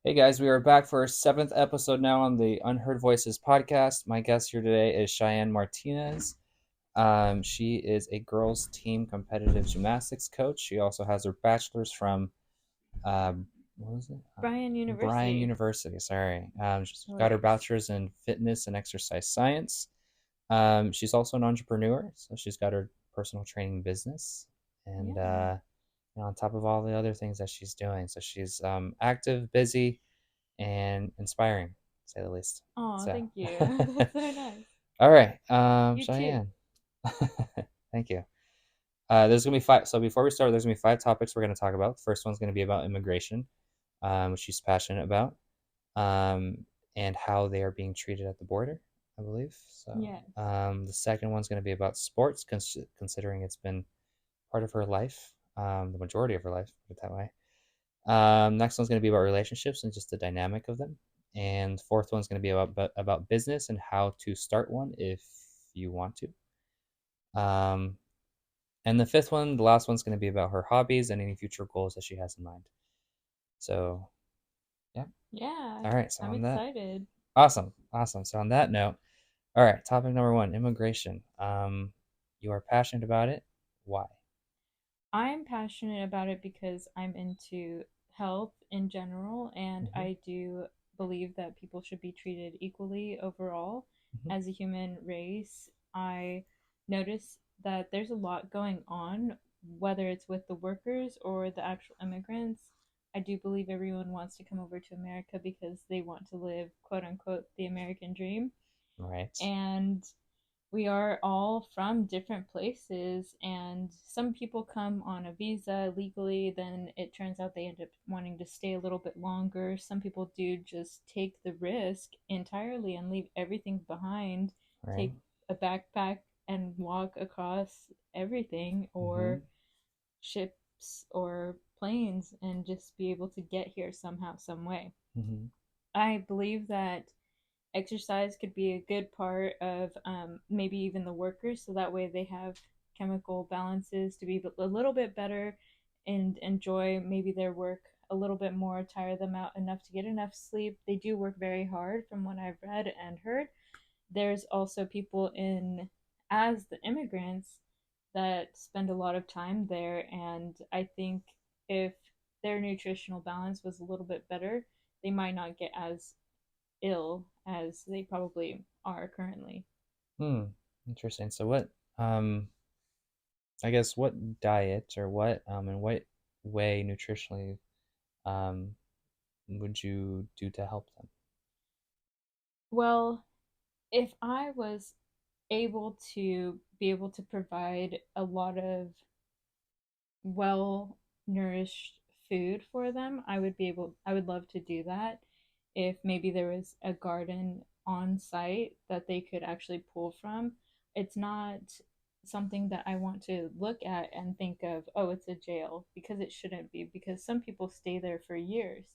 Hey guys, we are back for our seventh episode now on the Unheard Voices podcast. My guest here today is Cheyenne Martinez. She is a girls' team competitive gymnastics coach. She also has her bachelor's from what was it? Bryan Bryan University. University. Sorry. She's got her Right. bachelor's in fitness and exercise science. She's also an entrepreneur, so she's got her personal training business, and Yeah. on top of all the other things that she's doing, so she's active, busy, and inspiring, to say the least. Oh, So, thank you. That's so nice. all right, You too. Cheyenne, thank you. There's gonna be five. So before we start, there's gonna be five topics we're gonna talk about. The first one's gonna be about immigration, which she's passionate about, um, and how they are being treated at the border, I believe. So Yes. the second one's gonna be about sports, considering it's been part of her life, the majority of her life, put it that way. Next one's going to be about relationships and just the dynamic of them. And fourth one's going to be about business and how to start one if you want to. Um, and the fifth one, the last one's going to be about her hobbies and any future goals that she has in mind. So, yeah. Yeah. All right. So, I'm on that, excited. awesome. Awesome. So, on that note, all right. Topic number one, immigration. You are passionate about it. Why? I'm passionate about it because I'm into health in general, and Mm-hmm. I do believe that people should be treated equally overall Mm-hmm. as a human race. I notice that there's a lot going on, whether it's with the workers or the actual immigrants. I do believe everyone wants to come over to America because they want to live, quote unquote, the American dream. Right. And we are all from different places, and some people come on a visa legally, then it turns out they end up wanting to stay a little bit longer. Some people do just take the risk entirely and leave everything behind, Right. take a backpack and walk across everything, Mm-hmm. or ships or planes, and just be able to get here somehow, some way. Mm-hmm. I believe that exercise could be a good part of maybe even the workers, so that way they have chemical balances to be a little bit better and enjoy maybe their work a little bit more, tire them out enough to get enough sleep. They do work very hard from what I've read and heard. There's also people in as the immigrants that spend a lot of time there, and I think if their nutritional balance was a little bit better, they might not get as ill as they probably are currently. Hmm. Interesting. So what I guess what diet or what in what way nutritionally um would you do to help them? Well, if I was able to provide a lot of well nourished food for them, I would love to do that. If maybe there was a garden on site that they could actually pull from. It's not something that I want to look at and think of, oh, it's a jail, because it shouldn't be, because some people stay there for years.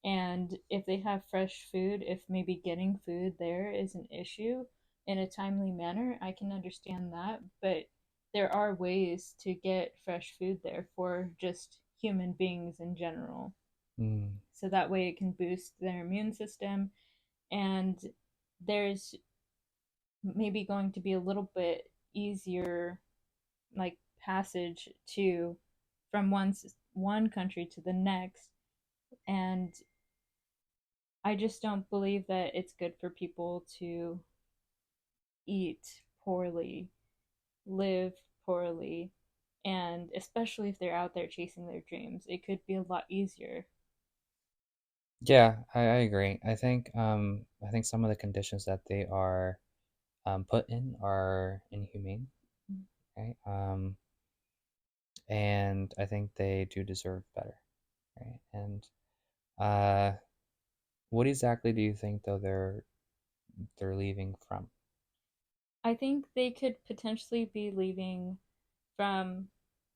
And if they have fresh food, if maybe getting food there is an issue in a timely manner, I can understand that. But there are ways to get fresh food there for just human beings in general. Hmm. So that way it can boost their immune system. And there's maybe going to be a little bit easier, like, passage to from one country to the next. And I just don't believe that it's good for people to eat poorly, live poorly, and especially if they're out there chasing their dreams, it could be a lot easier. Yeah, I agree. I think some of the conditions that they are put in are inhumane, right? And I think they do deserve better, right? And uh what exactly do you think though they're leaving from? I think they could potentially be leaving from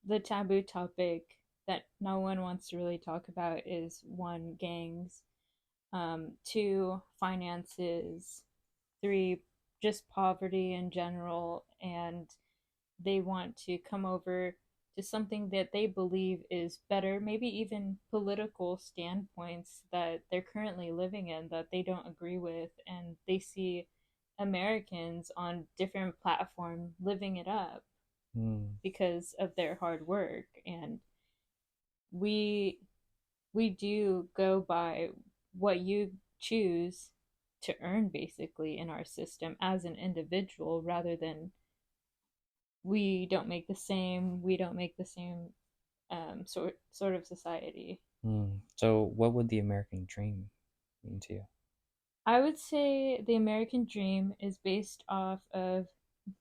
the taboo topic that no one wants to really talk about is one, gangs, two, finances, three, just poverty in general, and they want to come over to something that they believe is better, maybe even political standpoints that they're currently living in that they don't agree with, and they see Americans on different platforms living it up Mm, because of their hard work. And we we do go by what you choose to earn basically in our system as an individual, rather than we don't make the same sort of society. mm. So, what would the American dream mean to you? I would say the American dream is based off of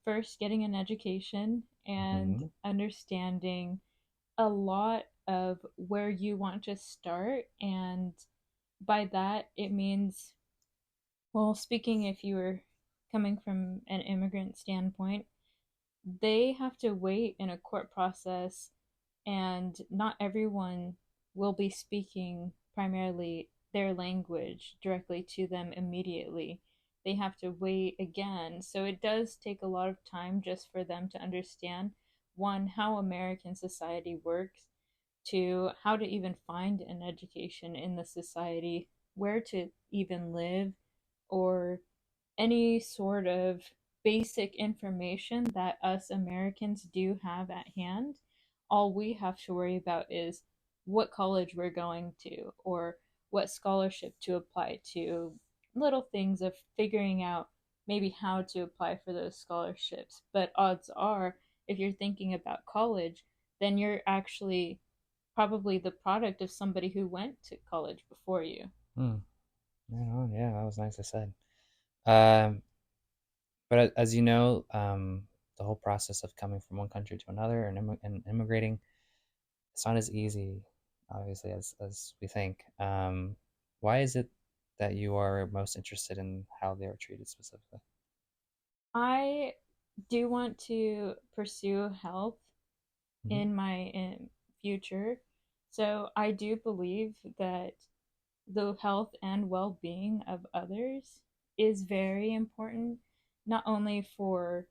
first getting an education and Hmm. understanding a lot of where you want to start. And by that, it means, well, speaking if you were coming from an immigrant standpoint, they have to wait in a court process, and not everyone will be speaking primarily their language directly to them immediately. They have to wait again. So it does take a lot of time just for them to understand, one, how American society works, two, how to even find an education in the society, where to even live, or any sort of basic information that us Americans do have at hand. All we have to worry about is what college we're going to, or what scholarship to apply to, little things of figuring out maybe how to apply for those scholarships. But odds are, if you're thinking about college, then you're actually probably the product of somebody who went to college before you. Mm. Right on. Yeah, that was nicely said. Um, but as you know, the whole process of coming from one country to another and, and immigrating, it's not as easy, obviously, as we think. Why is it that you are most interested in how they are treated specifically? I do want to pursue health Hmm. in my future. So I do believe that the health and well being of others is very important, not only for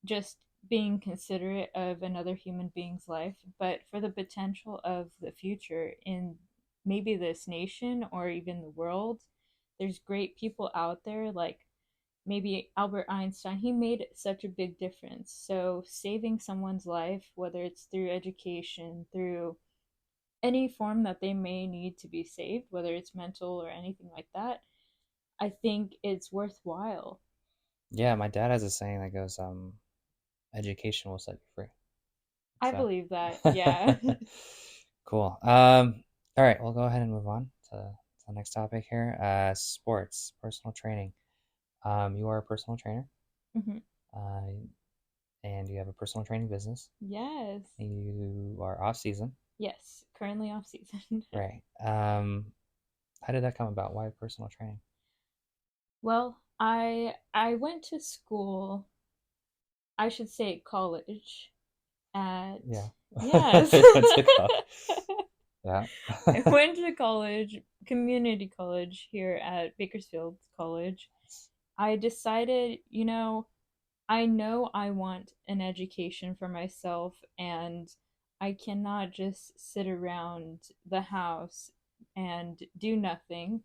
just being considerate of another human being's life, but for the potential of the future in maybe this nation or even the world. There's great people out there like maybe Albert Einstein. He made such a big difference. So saving someone's life, whether it's through education, through any form that they may need to be saved, whether it's mental or anything like that, I think it's worthwhile. Yeah, my dad has a saying that goes, education will set you free. I So believe that, yeah. cool. All right, we'll go ahead and move on to the next topic here. Sports, personal training. You are a personal trainer, Hmm. uh, and you have a personal training business. Yes. You are off season, Yes, currently off season. right? How did that come about? Why personal training? Well, I went to school, I should say college at, Yeah. yes. What's it called? Yeah. I went to college, community college here at Bakersfield College. I decided, I know I want an education for myself, and I cannot just sit around the house and do nothing.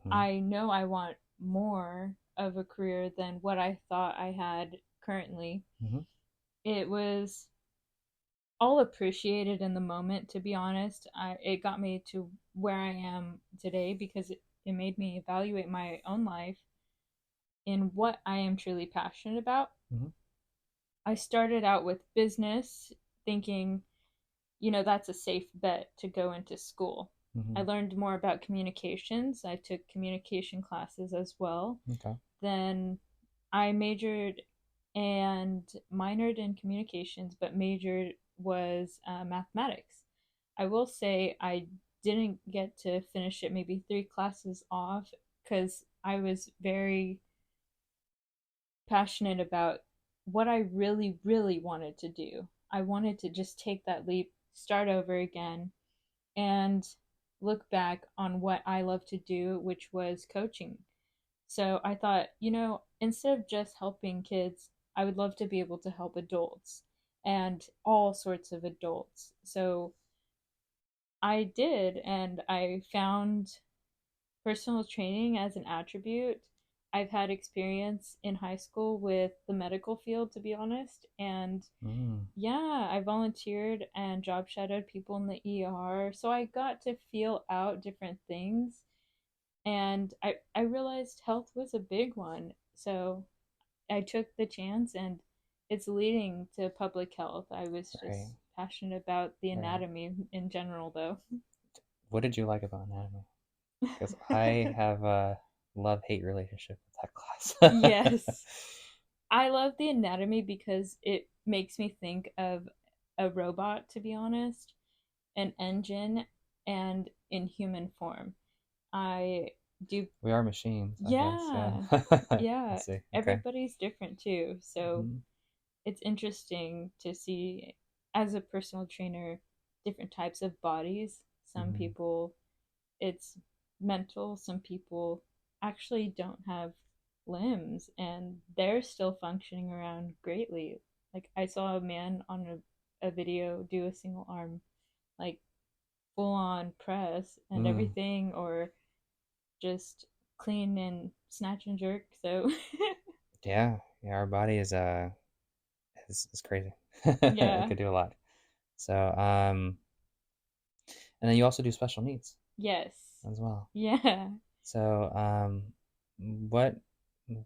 Hmm. I know I want more of a career than what I thought I had currently. Hmm. It was all appreciated in the moment, to be honest. It got me to where I am today because it made me evaluate my own life in what I am truly passionate about. Hmm. I started out with business thinking, that's a safe bet to go into school. I Hmm. learned more about communications. I took communication classes as well. Okay. Then I majored and minored in communications, but majored was mathematics. I will say I didn't get to finish it, maybe three classes off, because I was very passionate about what I really, really wanted to do. I wanted to just take that leap, start over again, and look back on what I love to do, which was coaching. So I thought, instead of just helping kids, I would love to be able to help adults. and all sorts of adults. So I did, and I found personal training as an attribute. I've had experience in high school with the medical field, to be honest, and Mm, yeah, I volunteered and job shadowed people in the ER. So I got to feel out different things, and I realized health was a big one. So I took the chance, and it's leading to public health. I was right, just passionate about the right. anatomy in general, though. What did you like about anatomy? Because I have a love-hate relationship with that class. Yes. I love the anatomy because it makes me think of a robot, to be honest, an engine, and in human form. I do, We are machines, I guess. Yeah. yeah, I yeah. see. Okay. Everybody's different too. So Mhm. it's interesting to see, as a personal trainer, different types of bodies. Some Mhm. people, it's mental, some people actually don't have limbs and they're still functioning around greatly. Like, I saw a man on a video do a single arm, like, full on press and Mm. everything, or just clean and snatch and jerk. So, Yeah. Yeah. Our body is crazy. It yeah, could do a lot. So and then you also do special needs yes, as well. yeah. So what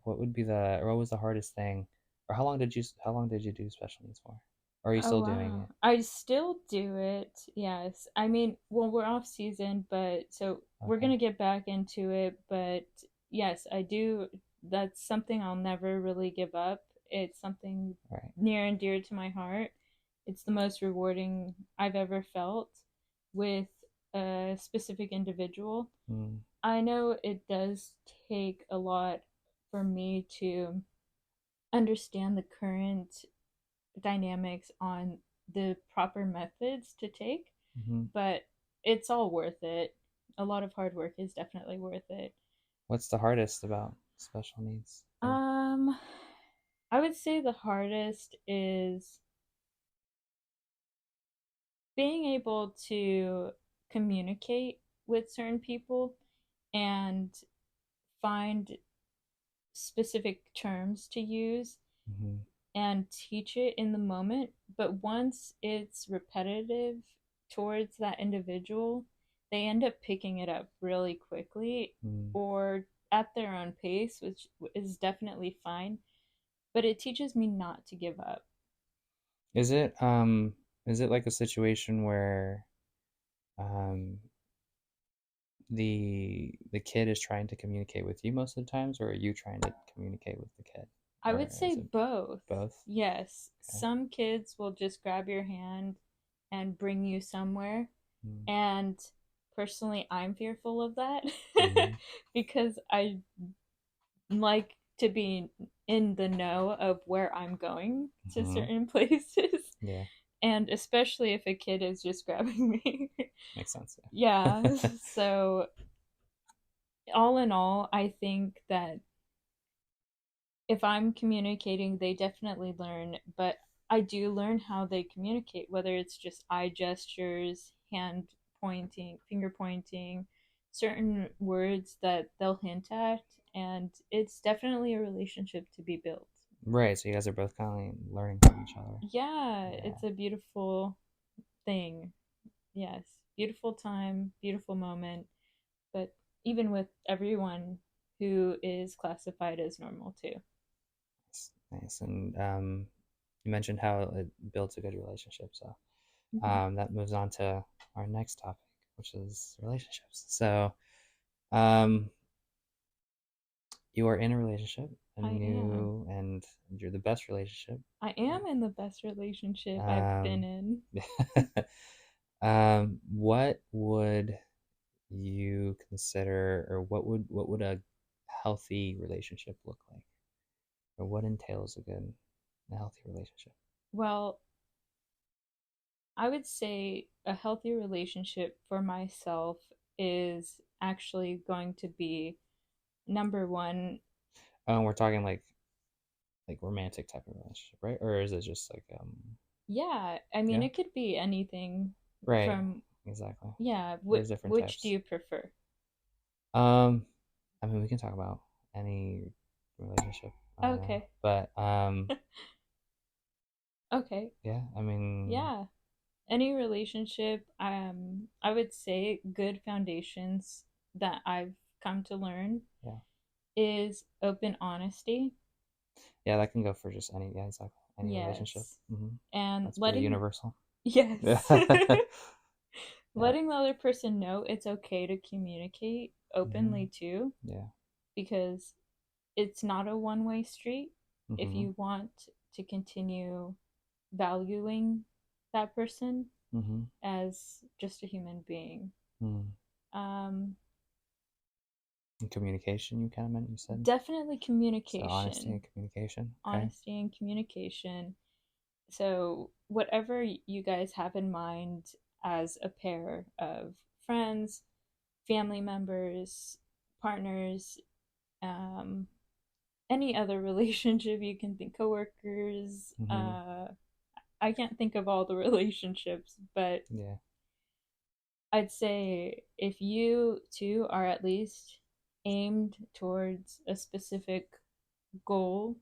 what would be the or what was the hardest thing, or how long did you do special needs for? Or are you Oh still doing wow. it? I still do it. Yes. I mean, well, we're off season, but so we're Okay. going to get back into it, but yes, I do. That's something I'll never really give up. It's something Right. near and dear to my heart. It's the most rewarding I've ever felt with a specific individual. Mm. I know it does take a lot for me to understand the current dynamics on the proper methods to take, Hmm. but it's all worth it. A lot of hard work is definitely worth it. What's the hardest about special needs thing? Um, I would say the hardest is being able to communicate with certain people and find specific terms to use Hmm. and teach it in the moment. But once it's repetitive towards that individual, they end up picking it up really quickly Mm. or at their own pace, which is definitely fine. But it teaches me not to give up. Is it like a situation where um the kid is trying to communicate with you most of the times, or are you trying to communicate with the kid? I Or would is say it both. both? Yes, Okay. some kids will just grab your hand and bring you somewhere. Mm. And personally, I'm fearful of that Mm-hmm. because I like to be in the know of where I'm going to Mm-hmm. certain places. Yeah, And especially if a kid is just grabbing me. makes sense. Yeah. Yeah. So, all in all, I think that if I'm communicating, they definitely learn, but I do learn how they communicate, whether it's just eye gestures, hand pointing, finger pointing, certain words that they'll hint at, and it's definitely a relationship to be built. Right, so you guys are both kind of learning from each other. Yeah, Yeah. it's a beautiful thing. Yes, beautiful time, beautiful moment, but even with everyone who is classified as normal too. Nice. Nice. And you mentioned how it builds a good relationship. So Mhm. that moves on to our next topic, which is relationships. So um, you are in a relationship, a I am. new, and you're the best relationship. I am in the best relationship I've been Um, in. what would you consider, or what would a healthy relationship look like, or what entails a healthy relationship? Well, I would say a healthy relationship for myself is actually going to be number one. We're talking like romantic type of relationship, right? Or is it just like Yeah, I mean, Yeah. it could be anything Right. from, Exactly. yeah, There's different which do types. you prefer? Um, I mean, we can talk about any relationship. I don't know, Okay. but Okay. yeah. I mean, Yeah. Any relationship, I would say good foundations that I've come to learn yeah, is open honesty. yeah. That can go for just any. Yeah, exactly. Any relationship. Yes. Hmm. And That's pretty letting, universal. Yeah. yes. Yeah. Letting the other person know it's okay to communicate Hmm. openly too, Yeah. because it's not a one-way street. If Hmm. you want to continue valuing that person Hmm. as just a human being. Hmm. Um, And communication, you kind of meant, you said. Definitely So honesty communication, and communication. Okay. honesty and communication. So, whatever you guys have in mind as a pair of friends, family members, partners, um, any other relationship you can think, coworkers. Hmm. I can't think of all the relationships, but Yeah. I'd say if you two are at least aimed towards a specific goal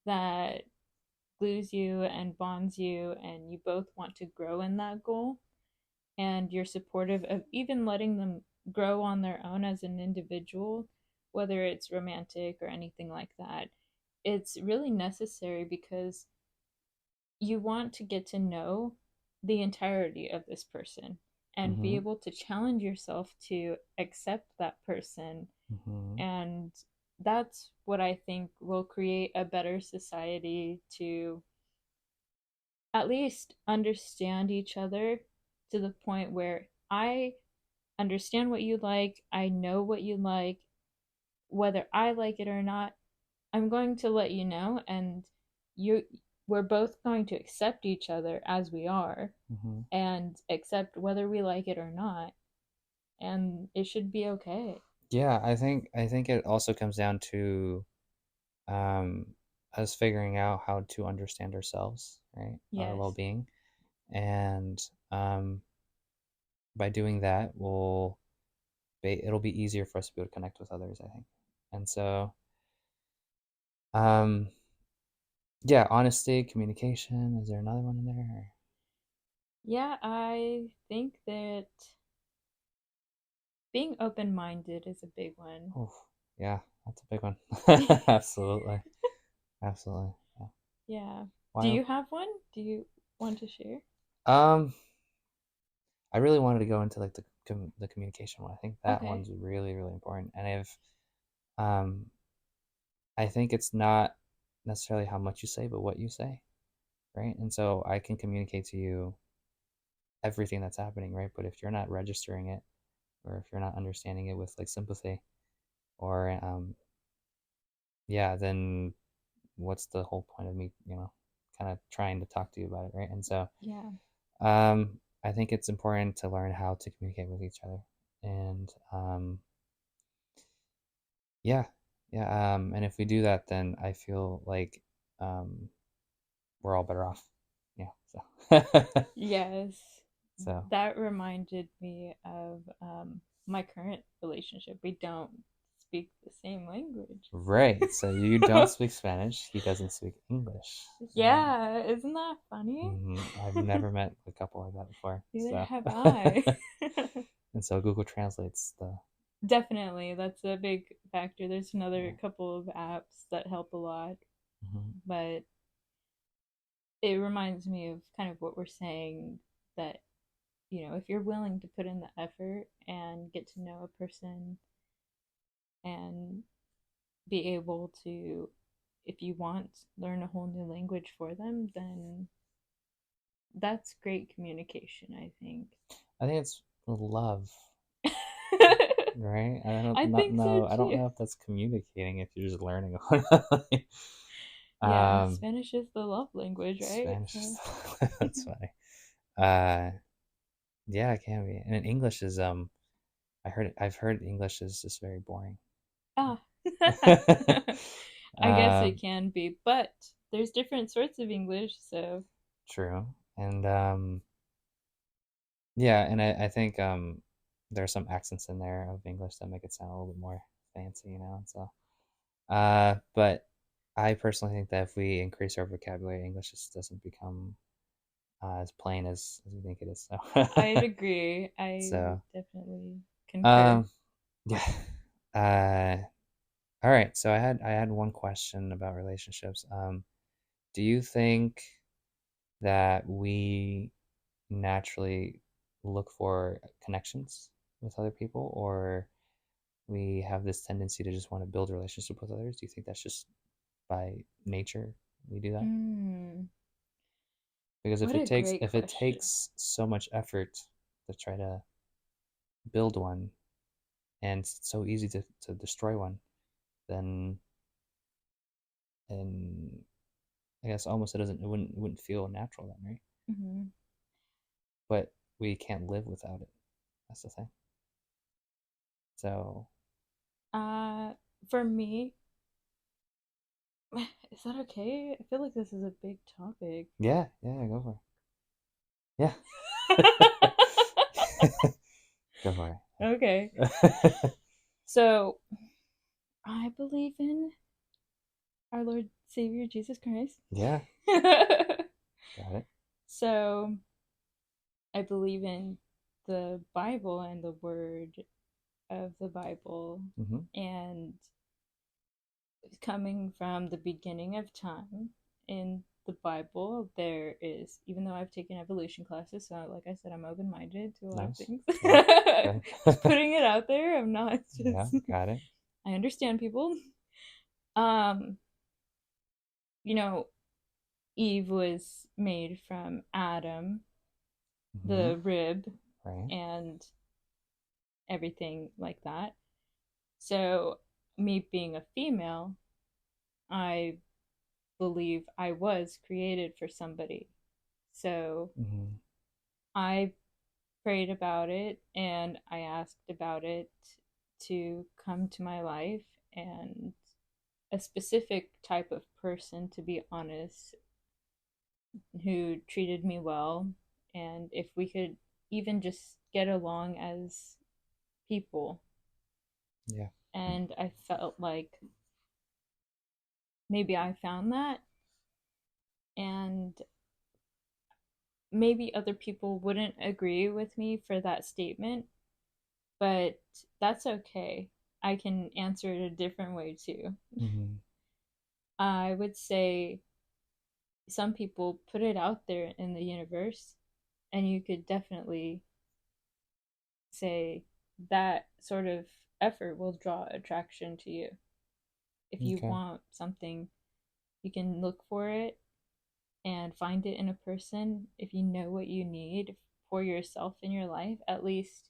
that glues you and bonds you, and you both want to grow in that goal, and you're supportive of even letting them grow on their own as an individual, whether it's romantic or anything like that, it's really necessary because you want to get to know the entirety of this person and be Hmm. able to challenge yourself to accept that person. Hmm. And that's what I think will create a better society, to at least understand each other to the point where I understand what you like, I know what you like, whether I like it or not, I'm going to let you know, and you we're both going to accept each other as we are Hmm. and accept whether we like it or not, and it should be okay. Yeah, I think it also comes down to um, us figuring out how to understand ourselves, right? Our Yes. well-being, and um, by doing that, it'll be easier for us to be able to connect with others, I think. And so, um, yeah, honesty, communication. Is there another one in there? Yeah, I think that being open-minded is a big one. Oh, yeah, that's a big one. Absolutely, absolutely. Yeah. Yeah. Do Why? you have one? Do you want to share? Um, I really wanted to go into like the communication one. I think that Okay. one's really really important, and um I think it's not necessarily how much you say, but what you say, right? And so I can communicate to you everything that's happening, right? But if you're not registering it, or if you're not understanding it with like sympathy, or yeah, then what's the whole point of me, kind of trying to talk to you about it, right? And so Yeah. I think it's important to learn how to communicate with each other, and yeah, yeah, and if we do that, then I feel like um, we're all better off. Yeah, so Yes. so That reminded me of my current relationship. We don't speak the same language. right. So you don't speak Spanish. He doesn't speak English. Yeah, isn't that funny? I've never met a couple like that before. Neither So have I. and so Google translates the. Definitely, that's a big factor. There's another Yeah. couple of apps that help a lot, Hmm. but it reminds me of kind of what we're saying, that, if you're willing to put in the effort and get to know a person and be able to, if you want, learn a whole new language for them, then that's great communication, I think. I think it's love, right? I don't I not think so know. I don't too. know if that's communicating if you're just learning. Yeah, um, Spanish is the love language, right? Spanish. So, That's funny. Uh, yeah, it can be. And in English is I've heard English is just very boring. ah. I guess it um, can be, but there's different sorts of English, so true. And yeah, and I think there are some accents in there of English that make it sound a little bit more fancy, you know. And so, but I personally think that if we increase our vocabulary, English just doesn't become as plain as we think it is. I'd So, agree. I would so definitely concur. um, yeah. Uh, all right. So I had one question about relationships. Do you think that we naturally look for connections with other people, or we have this tendency to just want to build relationships with others? Do you think that's just by nature we do that? Mm, Because if what it a takes great if it question. takes so much effort to try to build one, and it's so easy to destroy one, then and I guess almost it wouldn't feel natural then, right? Hmm. But we can't live without it. That's the thing. So Uh, for me, is that okay? I feel like this is a big topic. yeah, yeah, go for it. Yeah. Go for Okay. it. So, I believe in our Lord Savior Jesus Christ. Yeah, got it. So, I believe in the Bible and the word of the Bible, Hmm. and coming from the beginning of time in the Bible, there is, even though I've taken evolution classes, so like I said, I'm open minded to a lot of Nice. things. Yeah. Okay. Just putting it out there. I'm not Yeah, just, got it. I understand people. Um, you know, Eve was made from Adam, Hmm. the rib, Right. and everything like that. So, me being a female, I believe I was created for somebody. So, Hmm. I prayed about it and I asked about it to come to my life, and a specific type of person, to be honest, who treated me well. And if we could even just get along as people. Yeah. And I felt like maybe I found that, and maybe other people wouldn't agree with me for that statement, but that's okay. I can answer it a different way too. Hmm. I would say some people put it out there in the universe, and you could definitely say that sort of effort will draw attraction to you. If you Okay. want something, you can look for it and find it in a person. If you know what you need for yourself in your life, at least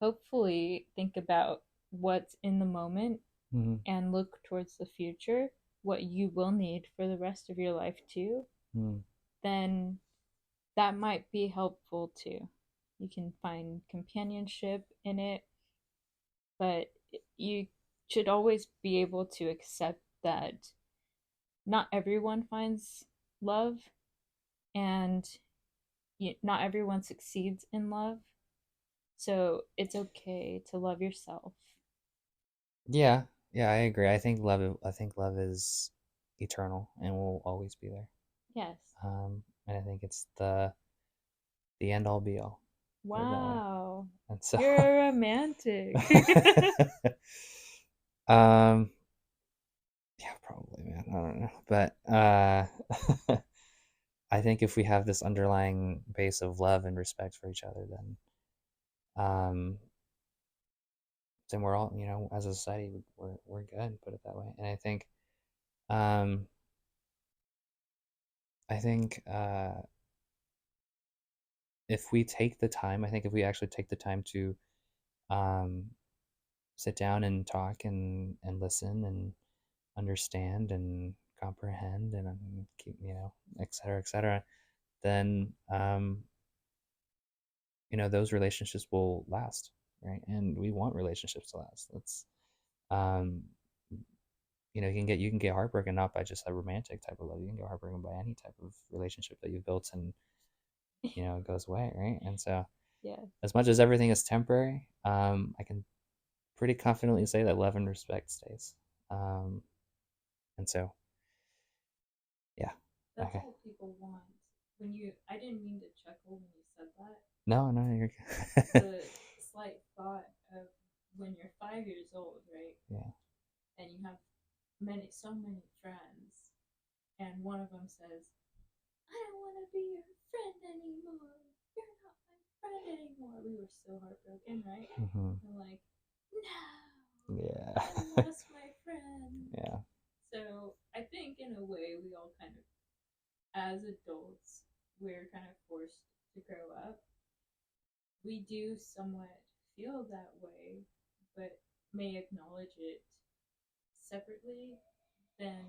hopefully think about what's in the moment Hmm. and look towards the future, what you will need for the rest of your life too, Hmm. then that might be helpful too. You can find companionship in it, but you should always be able to accept that not everyone finds love, and not everyone succeeds in love. So it's okay to love yourself. Yeah. Yeah, I agree. I think love is eternal and will always be there. Yes. And I think it's the end all be all. Put it that way. Wow. And so You're a romantic. um yeah, probably, man. I don't know. But I think if we have this underlying base of love and respect for each other, um then we're all, as a society, we're good, put it that way. And um I think if we take the time, I think if we actually take the time to um sit down and talk and listen and understand and comprehend and keep, et cetera, et cetera, then those relationships will last, right? And we want relationships to last. That's um you can get heartbroken not by just a romantic type of love. You can get heartbroken by any type of relationship that you've built, and it goes away, right? And so, Yeah, as much as everything is temporary, I can pretty confidently say that love and respect stays. Um, and so, yeah, that's okay. what people want. I didn't mean to chuckle when you said that. No, no, you're The slight thought of when you're 5 years old, right? yeah. And you have so many friends, and one of them says, "I don't want to be your friend anymore. You're not my friend anymore." We were so heartbroken, right? Hmm. We're like, "No, Yeah. I lost my friend." Yeah. So I think in a way we all kind of, as adults, we're kind of forced to grow up. We do somewhat feel that way, but may acknowledge it separately than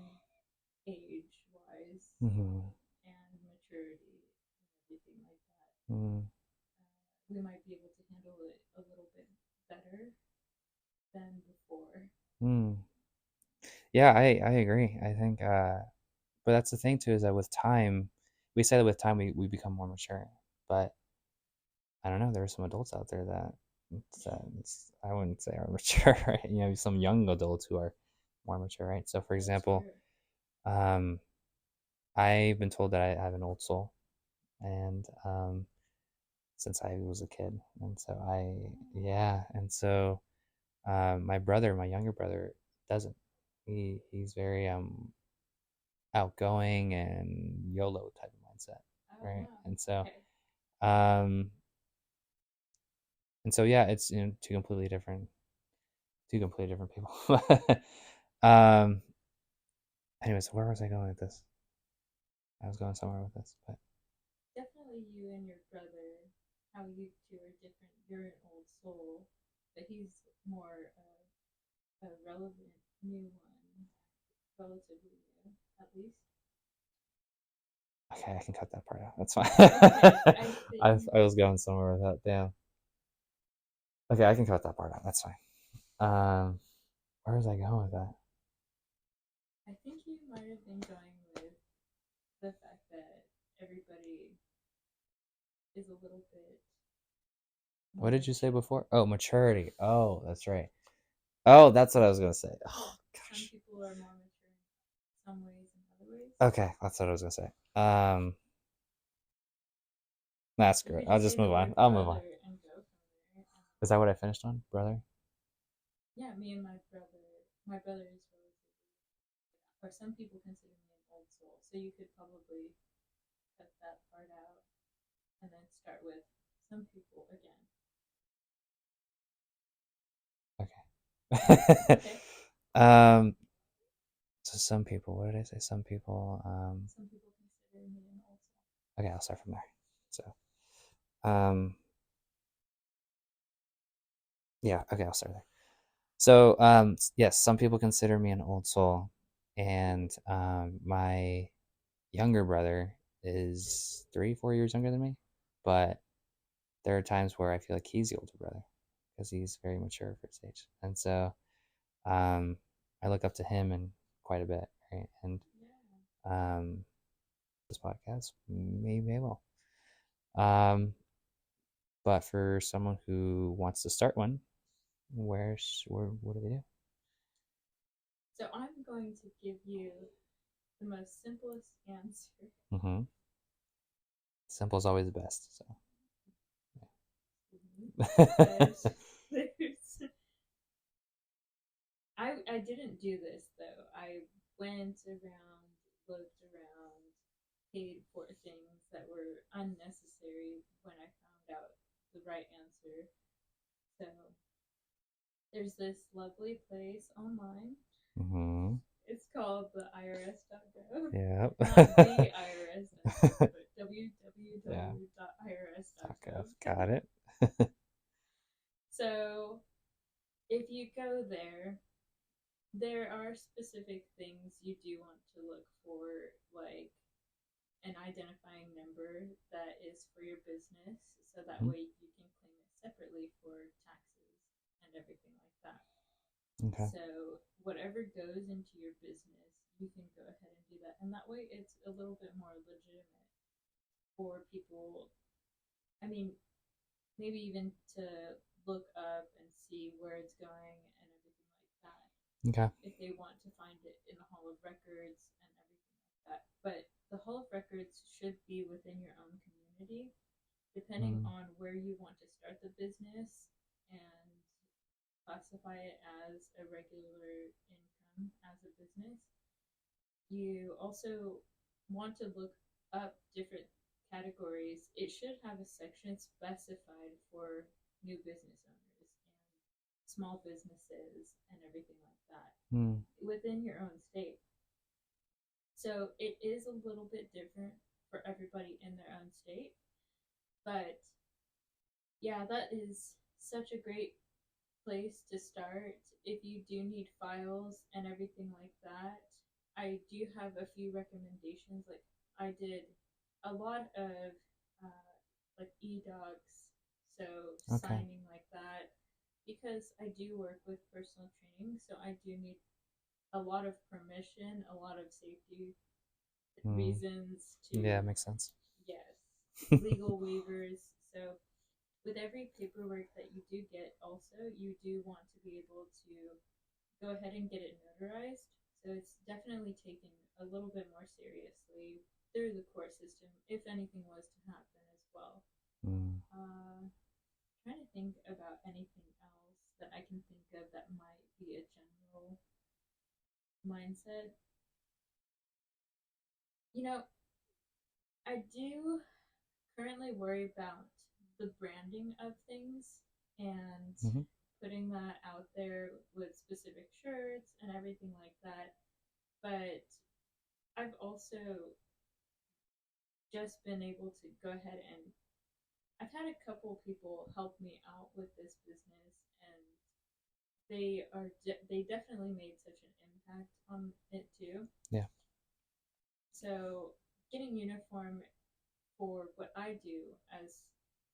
age wise Hmm. and maturity and everything like that. Mm. We might be able to handle it a little bit better than before. Mm. Yeah, I agree. I think, but that's the thing too, is that with time, we say that with time we become more mature. But I don't know, there are some adults out there that I wouldn't say are mature, right? Some young adults who are more mature, right? So, for That's example, true. um, I've been told that I have an old soul, and since I was a kid, and so yeah, and so my younger brother, doesn't. He's very outgoing and YOLO type of mindset, Oh right? wow. Okay. Um, and so yeah, it's two completely different people. um, anyways, where was I going with this? I was going somewhere with this, but Definitely you and your brother, how you two are different. You're an old soul, but he's more a relevant new one, relatively new, at least. okay, I can cut that part out. That's fine. Okay, I think I was going somewhere with that. Damn. Okay, I can cut that part out. That's fine. Um, where was I going with that? I think you might have been going with the fact that everybody is a little bit What more did you say mature. before? Oh, maturity. Oh, that's right. Oh, that's what I was gonna say. Yeah, Oh some gosh. people are more mature in some ways and other ways. Okay, that's what I was gonna say. That's You great. could I'll just say just the move on. word I'll move on. brother and go from there. Is that what I finished on, brother? Yeah, me and my brother is relatively, or some people consider me an old soul. So you could probably cut that part out and then start with some people again. Okay. Okay. um. So some people. What did I say? Some people. Some people consider me an old soul. Okay, I'll start from there. So. Um. Yeah. Okay, I'll start there. So. Yes, some people consider me an old soul, and my younger brother is 3, 4 years younger than me, but there are times where I feel like he's the older brother because he's very mature for his age, and so um, I look up to him and quite a bit, right? And Yeah. um, this podcast may well, um, but for someone who wants to start one, where what do they do? So I'm going to give you the most simplest answer. Mm-hmm. Simple is always the best. So There's, there's I didn't do this though. I went around, looked around, paid for things that were unnecessary when I found out the right answer. So there's this lovely place online. mm-hmm. It's called the irs.gov. Yeah. Not the irs.gov, but Yeah. www.irs.gov. Okay, got it. So if you go there are specific things you do want to look for, like an identifying number that is for your business, so that Mhm. way you can claim it separately for taxes and everything like that. Okay. So whatever goes into your business, you can go ahead and do that. And that way it's a little bit more legitimate for people. I mean, maybe even to look up and see where it's going and everything like that. Okay. If they want to find it in the Hall of Records and everything like that. But the Hall of Records should be within your own community, depending Mm. on where you want to start the business and classify it as a regular income as a business. You also want to look up different categories. It should have a section specified for new business owners and small businesses and everything like that Mm. within your own state. So it is a little bit different for everybody in their own state. But yeah, that is such a great place to start. If you do need files and everything like that, I do have a few recommendations. Like I did a lot of like e-docs, so Okay. signing like that, because I do work with personal training, so I do need a lot of permission, a lot of safety Mm. reasons Yeah, to, makes sense. yes, legal waivers. So with every paperwork that you do get, also, you do want to be able to go ahead and get it notarized. So it's definitely taken a little bit more seriously through the court system if anything was to happen as well. Mm. Trying to think about anything else that I can think of that might be a general mindset. You know, I do currently worry about the branding of things and Hmm. putting that out there with specific shirts and everything like that. But I've also just been able to go ahead and I've had a couple people help me out with this business, and they definitely made such an impact on it too. Yeah. So getting uniform for what I do as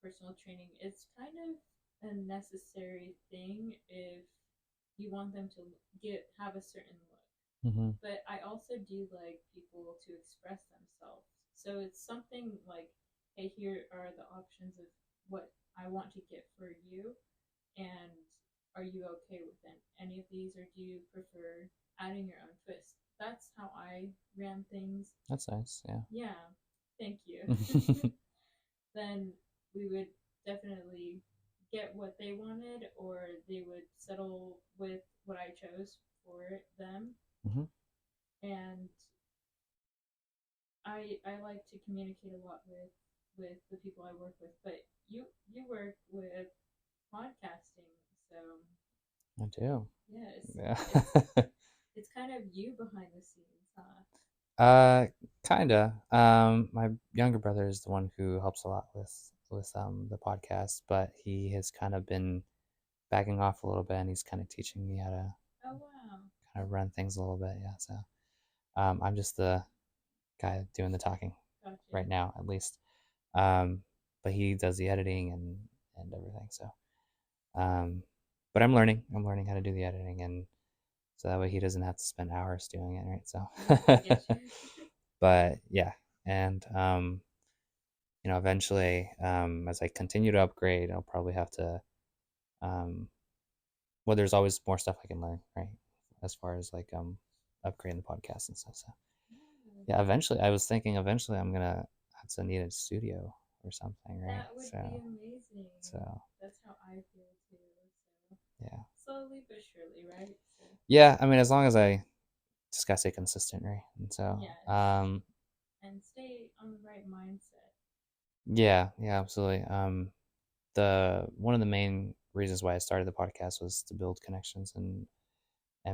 personal training, it's kind of a necessary thing if you want them to get have a certain look. Hmm. But I also do like people to express themselves. So it's something like, hey, here are the options of what I want to get for you, and are you okay with any of these, or do you prefer adding your own twist? That's how I ran things. That's nice. Yeah. Yeah, thank you. Then we would definitely get what they wanted, or they would settle with what I chose for them. Hmm. And I like to communicate a lot with the people I work with. But you work with podcasting, so I do. yes, Yeah. it's kind of you behind the scenes, huh? uh, Kinda. My younger brother is the one who helps a lot with the podcast, but he has kind of been backing off a little bit, and he's kind of teaching me how to Oh wow, kind of run things a little bit. Yeah. So I'm just the guy doing the talking gotcha. right now, at least. Um, but he does the editing and everything. So, um, but I'm learning. I'm learning how to do the editing, and so that way he doesn't have to spend hours doing it, right? Yeah, I get So, you. but yeah, and eventually, as I continue to upgrade, I'll probably have to. Um, well, there's always more stuff I can learn, right? As far as like upgrading the podcast and stuff. So Yeah, yeah, eventually, I was thinking eventually I'm gonna have to need a studio or something, right? that would be amazing. So That's how I feel too. So yeah, slowly but surely, right? So yeah. I mean, as long as I just gotta stay consistent, right? And so, yes, and stay on the right mindset. yeah, yeah, absolutely. The one of the main reasons why I started the podcast was to build connections and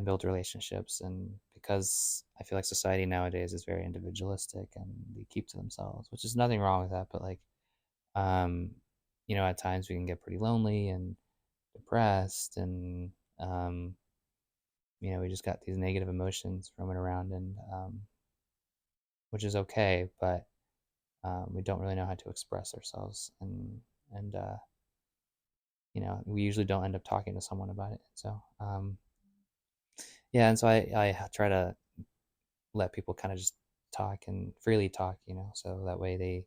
build relationships, and because I feel like society nowadays is very individualistic and they keep to themselves, which is nothing wrong with that, but like, um, at times we can get pretty lonely and depressed, and we just got these negative emotions roaming around, and which is okay, but we don't really know how to express ourselves, and we usually don't end up talking to someone about it. So yeah, and so I try to let people kind of just talk and freely talk, so that way they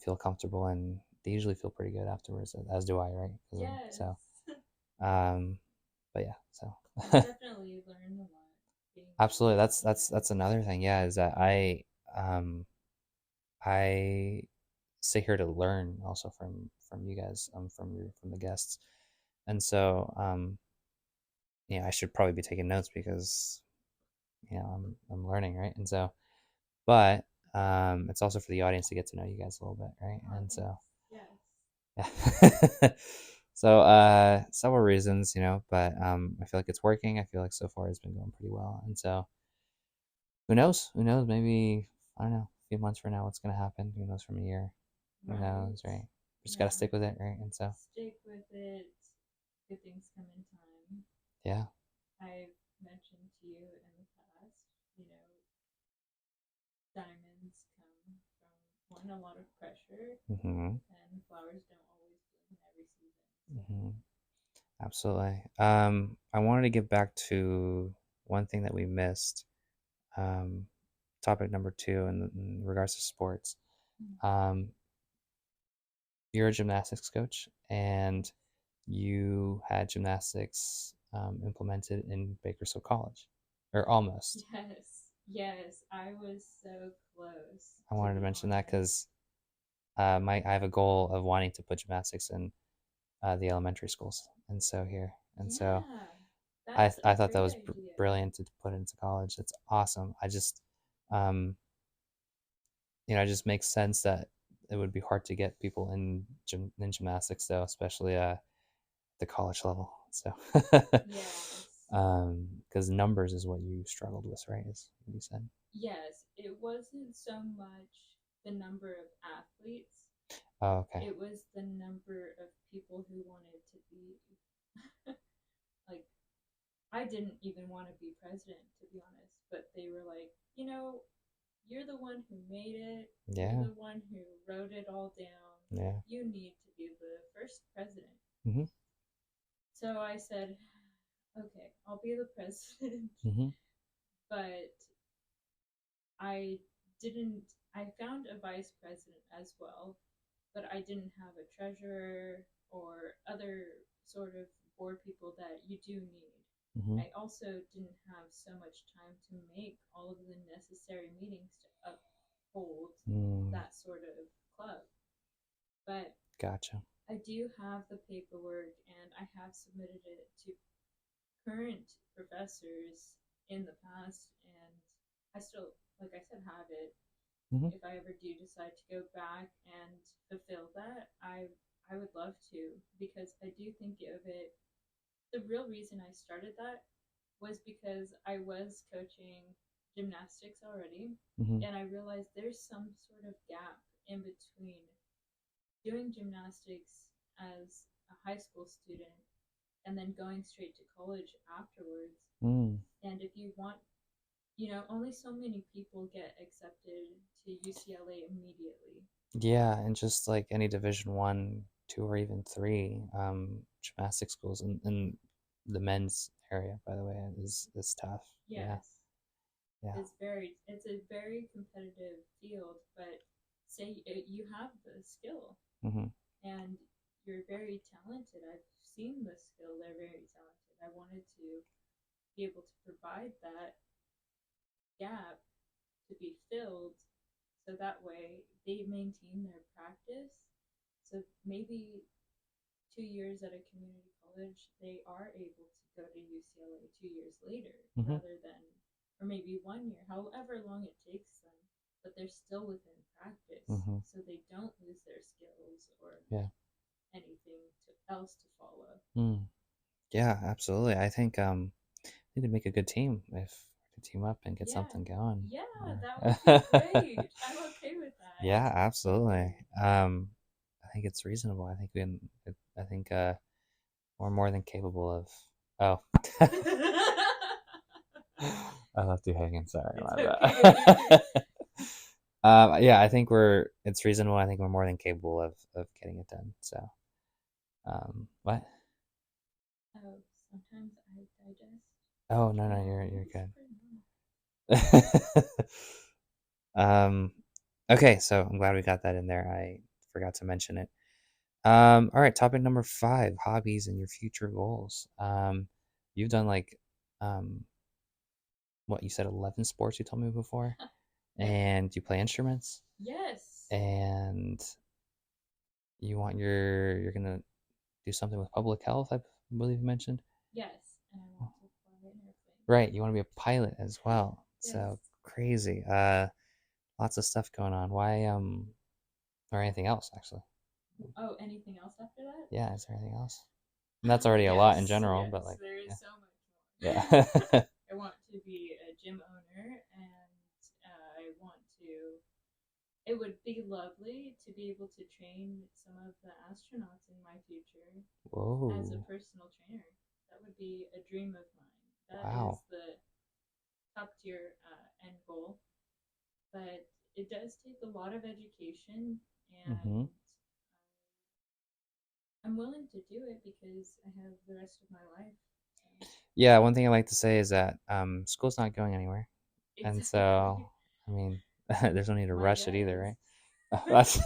feel comfortable and they usually feel pretty good afterwards, as do I, right? Yes. Um, but yeah, so I've definitely learned a lot being absolutely, around that's another thing. Yeah, is that um I sit here to learn also from you guys, from the guests, and so I should probably be taking notes because I'm learning, right? And so, but it's also for the audience to get to know you guys a little bit, right? Oh, And thanks. so, Yes. yeah. So, several reasons, but I feel like it's working. I feel like so far it's been going pretty well, and so who knows? Who knows? Maybe I don't know. A few months from now, what's gonna happen? Who knows? From a year, who Right. knows, right? Just gotta Yeah. stick with it, right? And so, Stick with it. Good things come in time. yeah. I've mentioned to you in the past, you know, diamonds come from one, a lot of pressure, Mm-hmm. and flowers don't always bloom in every season. So, Mm-hmm. Absolutely. I wanted to get back to one thing that we missed. Um, topic number two in regards to sports. mm, Um, you're a gymnastics coach, and you had gymnastics implemented in Bakersfield College, or almost. yes, yes, I was so close, I to wanted to be mention that honest. because I have a goal of wanting to put gymnastics in the elementary schools, and so here, and so Yeah, I that's a I thought that great was idea. brilliant to put into college. It's awesome. I just um, it just makes sense that it would be hard to get people in gymnastics though, especially the college level. So, Yes, because numbers is what you struggled with, right? Is what you said. yes, it wasn't so much the number of athletes, Oh, okay. it was the number of people who wanted to be like, I didn't even want to be president, to be honest, but they were like, you're the one who made it, you're Yeah. the one who wrote it all down, Yeah. you need to be the first president. Mhm. So I said, okay, I'll be the president, Mhm. but I didn't, I found a vice president as well, but I didn't have a treasurer or other sort of board people that you do need. Mhm. I also didn't have so much time to make all of the necessary meetings to uphold Mm, that sort of club. But gotcha. I do have the paperwork and I have submitted it to current professors in the past, and I still, like I said, have it. Mhm. If I ever do decide to go back and fulfill that, I would love to, because I do think of it. The real reason I started that was because I was coaching gymnastics already, Mhm. and I realized there's some sort of gap in between doing gymnastics as a high school student and then going straight to college afterwards. Mm. And if you want, only so many people get accepted to UCLA immediately. Yeah, and just like any Division One, two, or even three, gymnastic schools in the men's area, by the way, is tough. Yeah. Yes, Yeah. it's a very competitive field, but say you have the skill Mhm. and you're very talented. I've seen the skill, they're very talented. I wanted to be able to provide that gap to be filled so that way they maintain their practice. So maybe 2 years at a community college, they are able to go to UCLA 2 years later Mhm. rather than, or maybe 1 year, however long it takes them, but they're still within practice. Mhm. So they don't lose their skills or Yeah. anything else to follow. Mm. Yeah, absolutely. I think we could make a good team if we could team up and get Yeah. something going. Yeah, that would be Yeah. great. I'm okay with that. Yeah, absolutely. I think it's reasonable. I think I think we're more than capable of. Oh, I left you hanging. Sorry, It's my okay. bad. Yeah, I think it's reasonable. I think we're more than capable of getting it done. So, what? Oh, sometimes I digest. Oh no, no, Oh, you're it's good. pretty normal. um, okay, so I'm glad we got that in there. I forgot to mention it. All right, topic number 5, hobbies and your future goals. You've done like, um, what you said, 11 sports you told me before, Yeah. and you play instruments, Yes. and you're gonna do something with public health, I believe you mentioned. Yes. And I want to fly an airplane. Right, you want to be a pilot as well. Yes. So crazy. Lots of stuff going on. Why, or anything else actually? Oh, anything else after that? Yeah, is there anything else? And that's already a lot in Yes, general, but yes. like, There yeah, is so much more. yeah. I want to be a gym owner, and I want to. It would be lovely to be able to train some of the astronauts in my future as a Whoa, personal trainer. That would be a dream of mine. That is wow. the top tier end goal, but it does take a lot of education, and Mm-hmm. I'm willing to do it because I have the rest of my life. So. Yeah, one thing I like to say is that school's not going anywhere, and Exactly. so I mean, there's no need to My rush it guy either, is. right? That's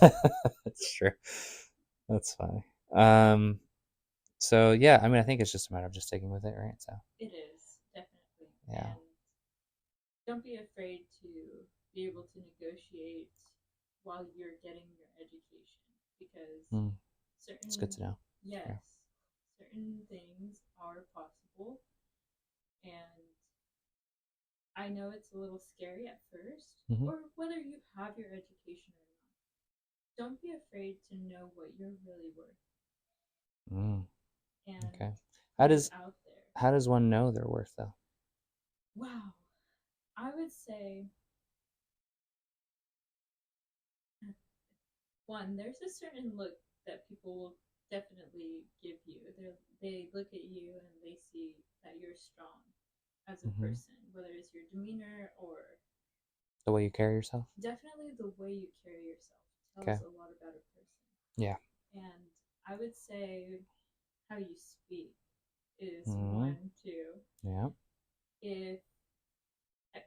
that's true. That's funny. So yeah, I mean, I think it's just a matter of just sticking with it, right? So It is, definitely. yeah, And don't be afraid to be able to negotiate while you're getting your education because mm, it's good certain, to know. yes, Yeah. certain things are possible. And I know it's a little scary at first, Mm-hmm. or whether you have your education or not. Don't be afraid to know what you're really worth Mm, and okay. How put it does out there. how does one know their worth though? Wow. I would say, one, there's a certain look that people will definitely give you. They look at you and they see that you're strong as a Mm-hmm. person, whether it's your demeanor or The way you carry yourself. definitely the way you carry yourself Okay. tells a lot about a person. Yeah. And I would say how you speak is Mm-hmm. one, too. Yeah. If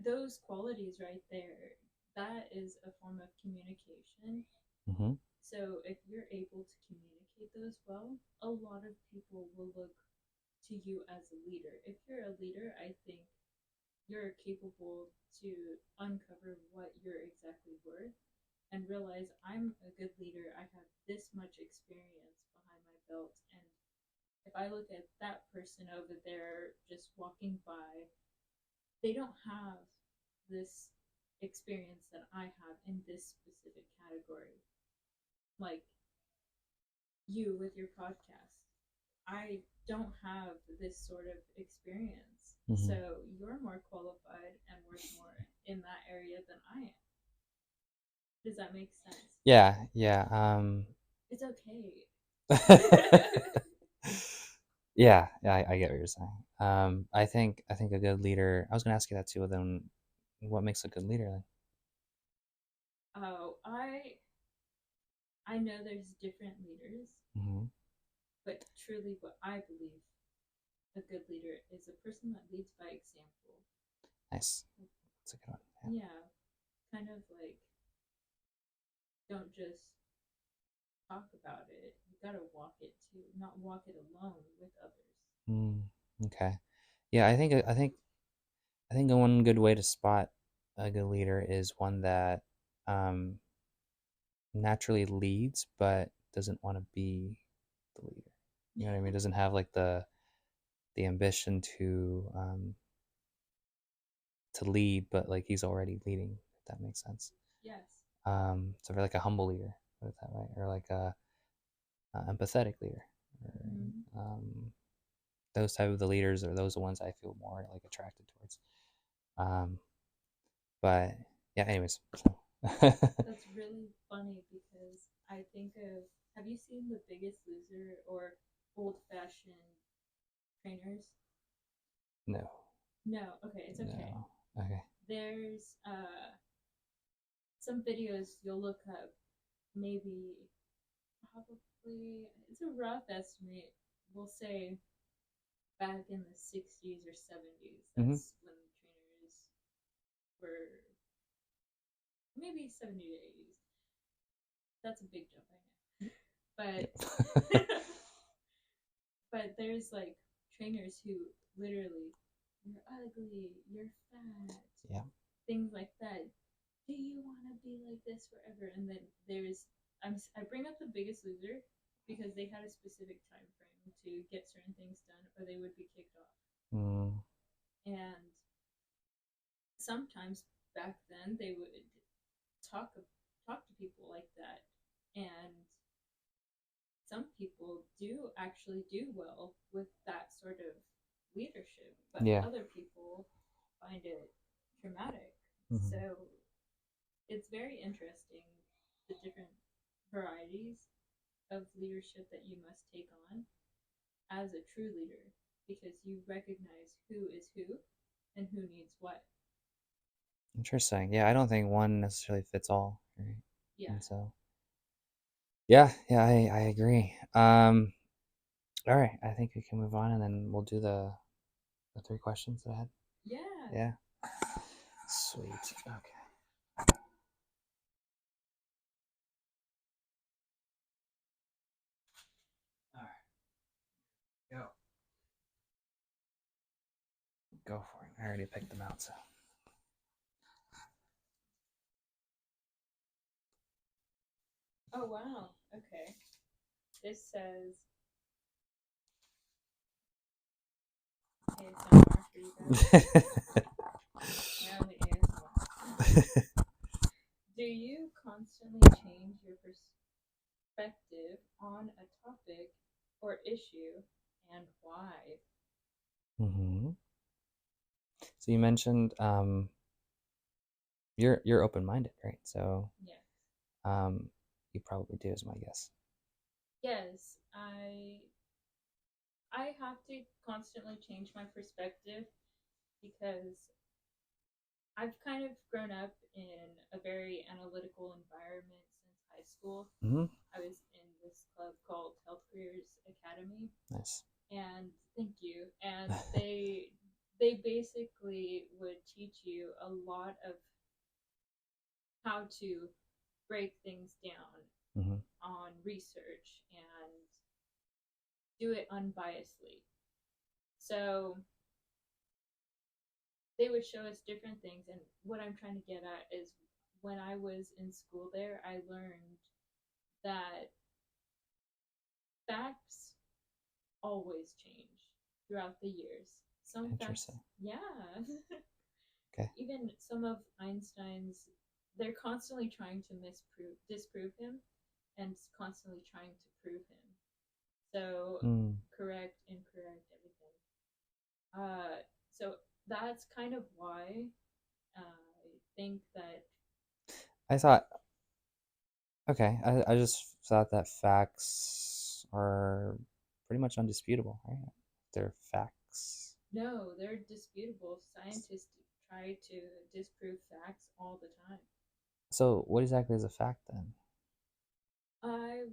those qualities right there, that is a form of communication. Mm-hmm. So if you're able to communicate those well, a lot of people will look to you as a leader. If you're a leader, I think you're capable to uncover what you're exactly worth and realize I'm a good leader. I have this much experience behind my belt. And if I look at that person over there just walking by, they don't have this experience that I have in this specific category. Like you with your podcast. I don't have this sort of experience. Mm-hmm. So you're more qualified and worth more in that area than I am. Does that make sense? Yeah. Yeah. It's okay. Yeah. Yeah. I get what you're saying. I think a good leader. I was gonna ask you that too. Then, what makes a good leader then? Oh, I know there's different leaders, Mm-hmm. but truly what I believe a good leader is a person that leads by example. Nice. That's a good one. Yeah, kind of like don't just talk about it. You gotta walk it too, not walk it alone with others. Yeah. Okay. Yeah. I think one good way to spot a good leader is one that um, naturally leads, but doesn't want to be the leader. You know what I mean? Doesn't have like the ambition to lead, but like he's already leading. If that makes sense. Yes. So for like a humble leader, put it that way, or like a empathetic leader, Mm-hmm. or those type of the leaders are those the ones I feel more like attracted towards. Um, but yeah, anyways. So. That's really funny because I think of have you seen The Biggest Loser or Old Fashioned Trainers? No, No, okay, it's okay. no. Okay. There's some videos you'll look up, maybe probably it's a rough estimate. We'll say back in the 60s or 70s. Mm-hmm. That's when trainers were, maybe 70 to 80s. That's a big jump, I know. Yep. But there's like trainers who literally, you're ugly, you're fat, Yeah. things like that. Do you want to be like this forever? And then I bring up the Biggest Loser because they had a specific time frame to get certain things done, or they would be kicked off. Mm. And sometimes back then they would talk talk to people like that, and some people do actually do well with that sort of leadership, but Yeah. other people find it traumatic. Mm-hmm. So it's very interesting, the different varieties of leadership that you must take on as a true leader, because you recognize who is who and who needs what. Interesting. Yeah, I don't think one necessarily fits all, right? Yeah. And so, yeah, yeah, I agree. All right, I think we can move on, and then we'll do the three questions that I had. Yeah. Yeah. Sweet. Okay. All right. Go. Go for it. I already picked them out, so. Oh, wow. Okay. This says ASMR for you guys. Now the ASMR. Do you constantly change your perspective on a topic or issue, and why? Mm-hmm. So you mentioned you're open-minded, right? So Yes. um, you probably do, is my guess. Yes, I have to constantly change my perspective because I've kind of grown up in a very analytical environment since high school. Mm-hmm. I was in this club called Health Careers Academy, Nice. and thank you. And they basically would teach you a lot of how to break things down Mm-hmm. on research and do it unbiasedly. So they would show us different things, and what I'm trying to get at is, when I was in school there, I learned that facts always change throughout the years. Some facts, Interesting. yeah. Okay. Even some of Einstein's, they're constantly trying to disprove him, and constantly trying to prove him. So Mm. correct, incorrect, everything. So that's kind of why I think that. I thought, okay, I just thought that facts are pretty much undisputable, right? They're facts. No, they're disputable. Scientists try to disprove facts all the time. So what exactly is a fact then? I,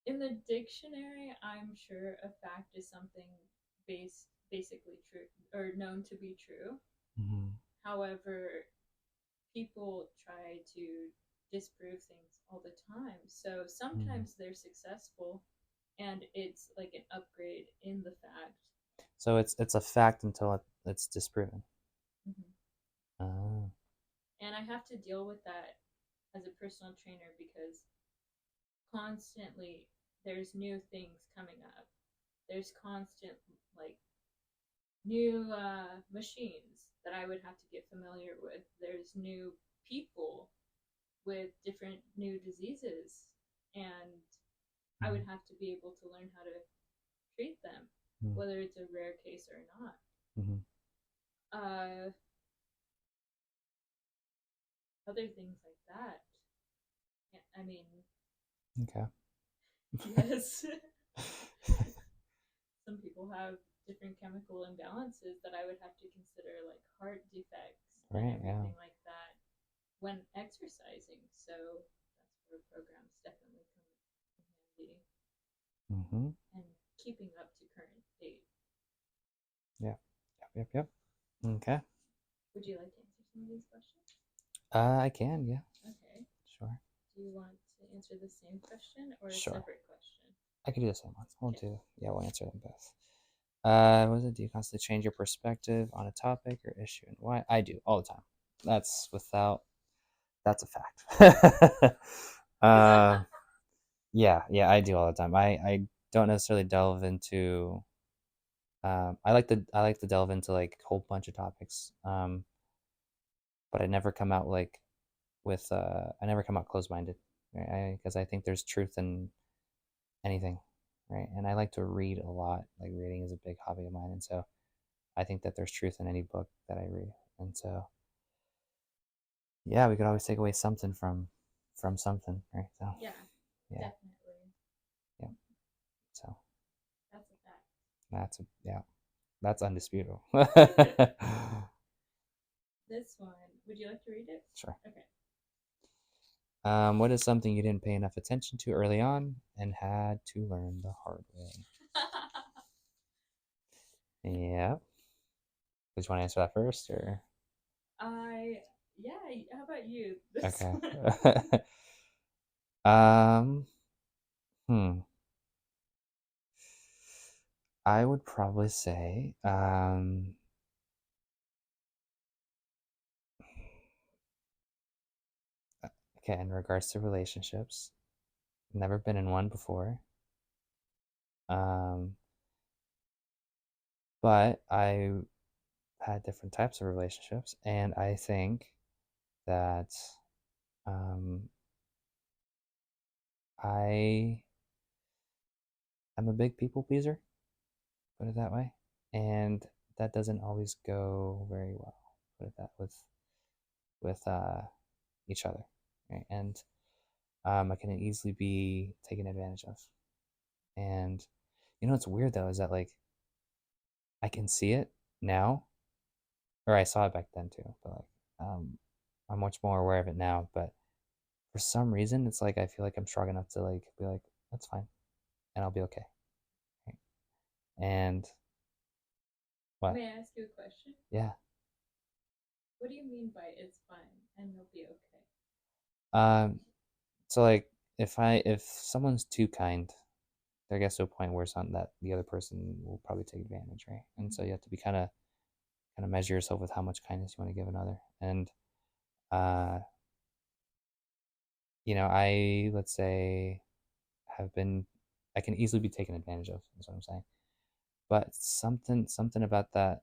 in the dictionary, I'm sure a fact is something basically true or known to be true. Mm-hmm. However, people try to disprove things all the time. So Mm. sometimes they're successful, and it's like an upgrade in the fact. So it's a fact until it's disproven. Mm-hmm. Oh. And I have to deal with that as a personal trainer because constantly there's new things coming up. There's constant, like, new machines that I would have to get familiar with. There's new people with different new diseases, and I Mm-hmm. would have to be able to learn how to treat them, Mm-hmm. whether it's a rare case or not. Mm-hmm. Uh, Other things like that. Yeah, I mean, Okay. yes, some people have different chemical imbalances that I would have to consider, like heart defects and Right. Yeah. everything like that, when exercising. So that's where programs definitely come in handy. Mm-hmm. And keeping up to current date. Yeah. Yep. Yep. Yep. Okay. Would you like to answer some of these questions? I can. Yeah. Okay. Sure. Do you want to answer the same question or a Sure. separate question? I could do the same one. We'll Okay. do. Yeah, we'll answer them both. Was it? Do you constantly change your perspective on a topic or issue, and why? I do all the time. That's without. That's a fact. uh, yeah, yeah, I do all the time. I don't necessarily delve into. I like to delve into like a whole bunch of topics. But I never come out like with. I never come out closed minded, right? Because I think there's truth in anything, right? And I like to read a lot. Like reading is a big hobby of mine, and so I think that there's truth in any book that I read. And so yeah, we could always take away something from something, right? So Yeah, yeah, definitely. yeah. So That's a fact. yeah, that's undisputable. This one, would you like to read it? Sure. Okay. What is something you didn't pay enough attention to early on and had to learn the hard way? Yeah. Did you want to answer that first, or Yeah, how about you? This okay? one. um, hmm. I would probably say, okay, in regards to relationships, never been in one before. Um, but I had different types of relationships, and I think that um, I am a big people pleaser, put it that way, and that doesn't always go very well. Put it that with each other, right? And I can easily be taken advantage of. And what's weird though is that like I can see it now, or I saw it back then too, but like I'm much more aware of it now. But for some reason, it's like I feel like I'm strong enough to like be like, that's fine, and I'll be okay. Right? And what? May I ask you a question? Yeah. What do you mean by it's fine and you'll be okay? Um. So like, if someone's too kind, there gets to a point where something that the other person will probably take advantage, right? And so Mm-hmm. you have to be kind of measure yourself with how much kindness you want to give another. And uh, I let's say have been I can easily be taken advantage of, is what I'm saying. But something about that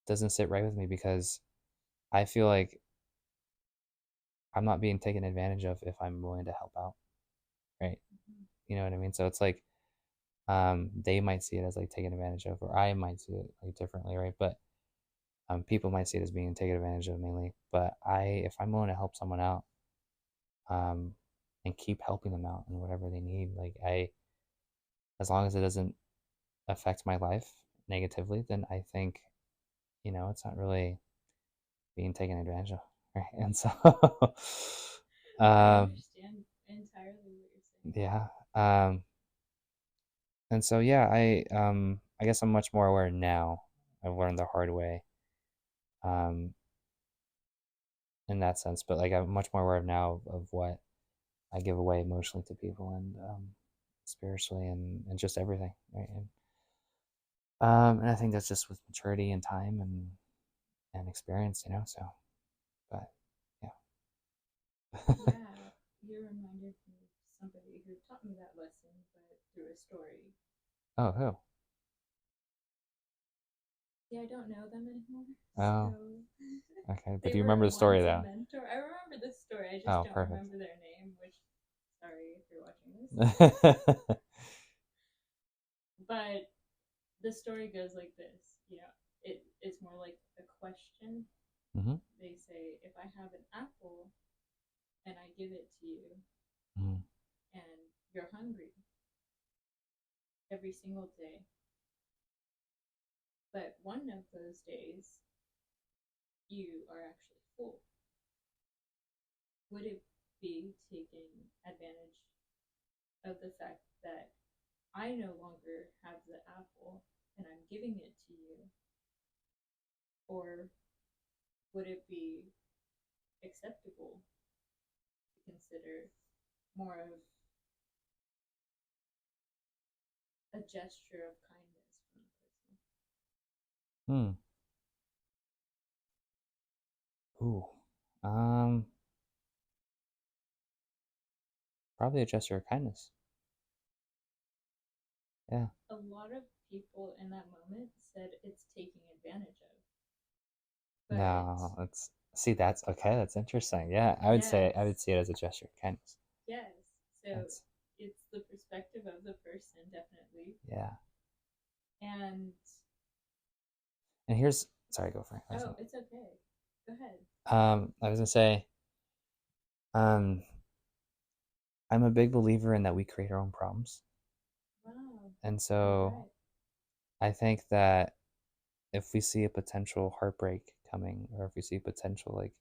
doesn't sit right with me because I feel like I'm not being taken advantage of if I'm willing to help out, right? Mm-hmm. You know what I mean? So it's like they might see it as like taken advantage of, or I might see it like differently, right? But people might see it as being taken advantage of mainly. But if I'm willing to help someone out, um, and keep helping them out in whatever they need, like as long as it doesn't affect my life negatively, then I think it's not really being taken advantage of, right? And so, I um, understand entirely what you're saying. yeah, um, and so yeah, I guess I'm much more aware now. I've learned the hard way, um, in that sense, but like I'm much more aware of now of what I give away emotionally to people and spiritually and just everything, right? And I think that's just with maturity and time and experience, So, but yeah. Yeah, you reminded me of somebody who taught me that lesson, but through a story. Oh, who? Yeah, I don't know them anymore, Oh, so okay. But they do you were remember the story once a though? mentor. I remember this story, I just Oh, don't perfect. remember their name, which, sorry if you're watching this. But the story goes like this, it's more like a question. Mm-hmm. They say, if I have an apple and I give it to you Mm-hmm. and you're hungry every single day, but one of those days you are actually full, would it be taking advantage of the fact that I no longer have the apple and I'm giving it to you? Or would it be acceptable to consider more of a gesture of kindness from the person? Hmm. Ooh. Um. Probably a gesture of kindness. Yeah. A lot of people in that moment said it's taking advantage of. But No, it's see that's okay. That's interesting. Yeah, yes, I would see it as a gesture of kindness. yes. So That's it's the perspective of the person, definitely. yeah. And And here's sorry, go for it. oh, it's okay. Go ahead. I was gonna say, um, I'm a big believer in that we create our own problems, Wow. and All so right. I think that if we see a potential heartbreak coming, or if we see a potential like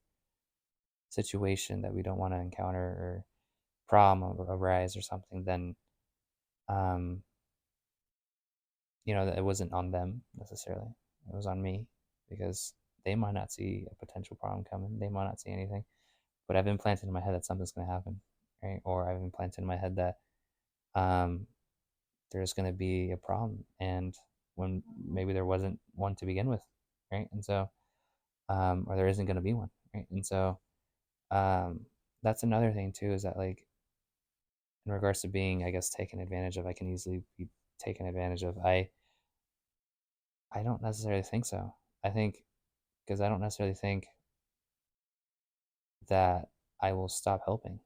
situation that we don't want to encounter or problem arise or something, then um, that it wasn't on them necessarily. It was on me because they might not see a potential problem coming. They might not see anything, but I've implanted in my head that something's going to happen, right? Or I've implanted in my head that um, there's going to be a problem, and when Wow. maybe there wasn't one to begin with, right? And so, or there isn't going to be one, right? And so, um, that's another thing too, is that like in regards to being, I guess, taken advantage of, I can easily be taken advantage of. I don't necessarily think so. I think because I don't necessarily think that I will stop helping,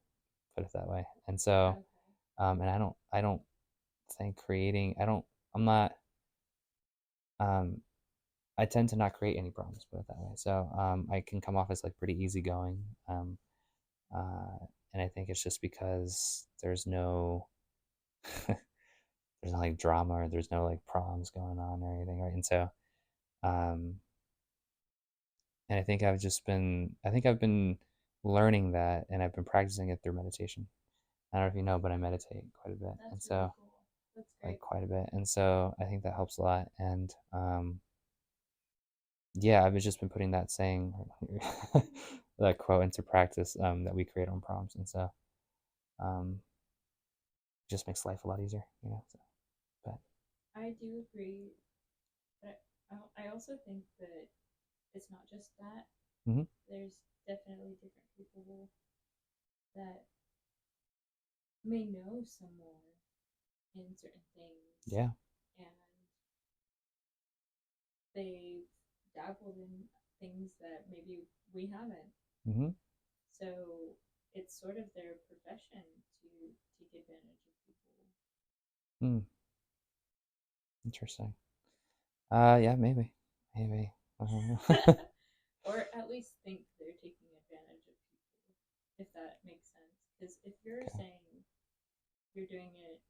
put it that way. And so, Okay. and I don't think creating, I'm not, um, I tend to not create any problems, put it that way. So, I can come off as like pretty easygoing. Uh, and I think it's just because there's no like drama or there's no like problems going on or anything, right? And so, um, and I think I've been learning that and I've been practicing it through meditation. I don't know if you know, but I meditate quite a bit. And That's really so, cool. That's like, great. quite a bit. And so I think that helps a lot. And yeah, I've just been putting that saying, that quote into practice, that we create our own problems. And so, um, it just makes life a lot easier. So, but, I do agree, but I also think that it's not just that. mm-hmm, There's definitely different people that may know some more in certain things, yeah, and they've dabbled in things that maybe we haven't. mm-hmm, So it's sort of their profession to take advantage of people. mm, interesting. Yeah, maybe. Or at least think they're taking advantage of people, if that makes sense. Because if you're Okay. saying you're doing it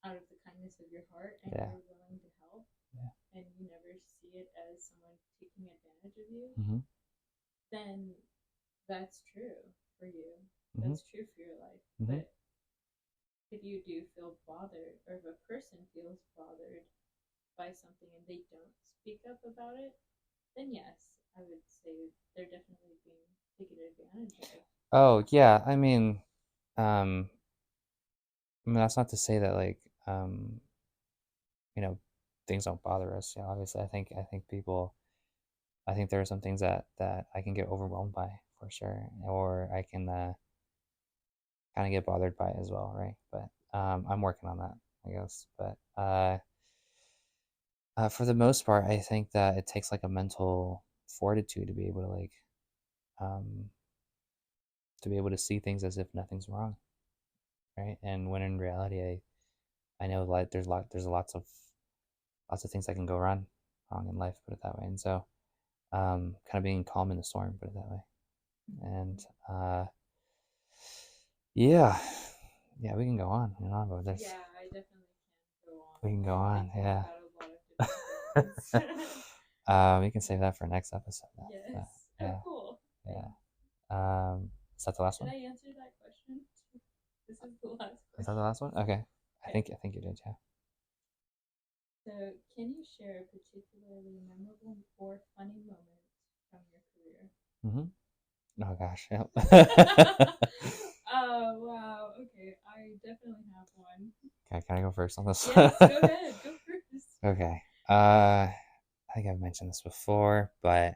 out of the kindness of your heart and Yeah, you're willing to help yeah. and you never see it as someone taking advantage of you, Mm-hmm, then that's true for you. mm-hmm, That's true for your life. mm-hmm. But if you do feel bothered, or if a person feels bothered by something and they don't speak up about it, then yes, I would say they're definitely being taken advantage of. Oh, yeah. Um, I mean, that's not to say that like, um, you know, things don't bother us. Obviously, I think there are some things that I can get overwhelmed by for sure, or I can kind of get bothered by as well, right? But I'm working on that, I guess. But for the most part, I think that it takes like a mental fortitude to be able to like um, to be able to see things as if nothing's wrong, right? And when in reality, I know like there's lots of things that can go wrong in life, put it that way. And so kind of being calm in the storm, put it that way. And yeah, yeah, we can go on and on about this. Yeah, I definitely can go on We can go on, thinking yeah. about a lot of different things. We can save that for next episode. Though. Yes. But, Oh, yeah, cool. yeah. Thanks. Is that the last Did one? I answer that question? This is the last Is that the question. last one? Okay. Okay. I think you did. Yeah. So, can you share a particularly memorable or funny moment from your career? Hmm. Oh gosh, yeah. Oh, wow. Okay, I definitely have one. Okay, can I go first on this? Yes, go ahead. Go first. Okay. I think I've mentioned this before, but